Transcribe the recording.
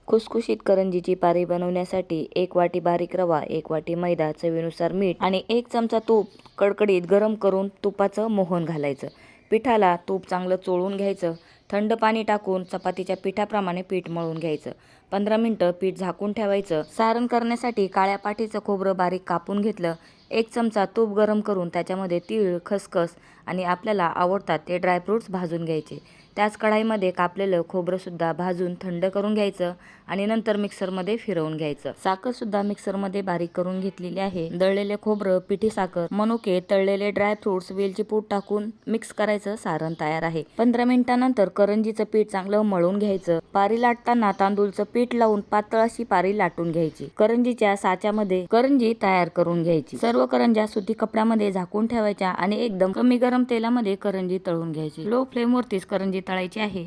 खुसखुशीत करंजीची पारी बनवण्यासाठी 1 वाटी बारीक रवा, 1 वाटी मैदा, चवीनुसार मीठ आणि 1 चमचा तूप कडकडीत गरम करून तुपाचं मोहन घालायचं. पिठाला तूप चांगलं चोळून घ्यायचं. थंड पाणी टाकून चपातीच्या पिठाप्रमाणे पीठ मळून घ्यायचं. 15 मिनिटं पीठ झाकून ठेवायचं. सारण करण्यासाठी काळ्या पाटीचं खोबरं बारीक कापून घेतलं. 1 चमचा तूप गरम करून त्याच्यामध्ये तीळ, खसखस आणि आपल्याला आवडतात ते ड्रायफ्रूट्स भाजून घ्यायचे. त्याच कढाईमध्ये कापलेलं खोबरंसुद्धा भाजून थंड करून घ्यायचं आणि नंतर मिक्सरमध्ये फिरवून घ्यायचं. साखरसुद्धा मिक्सरमध्ये बारीक करून घेतलेली आहे. दळलेले खोबरं, पिठी साखर, मनुके, तळलेले ड्रायफ्रूट्स, वेलची पूड टाकून मिक्स करायचं. सारण तयार आहे. 15 मिनिटांनंतर करंजीचं पीठ चांगलं मळून घ्यायचं. पारी लाटताना तांदूळचं पीठ लावून पातळ अशी पारी लाटून घ्यायची. करंजीच्या साच्यामध्ये करंजी तयार करून घ्यायची. सर्व करंज्या सुती कपड्यामध्ये झाकून ठेवायच्या आणि एकदम कमी गरम तेलामध्ये करंजी तळून घ्यायची. लो फ्लेमवरतीच करंजी तळायची आहे.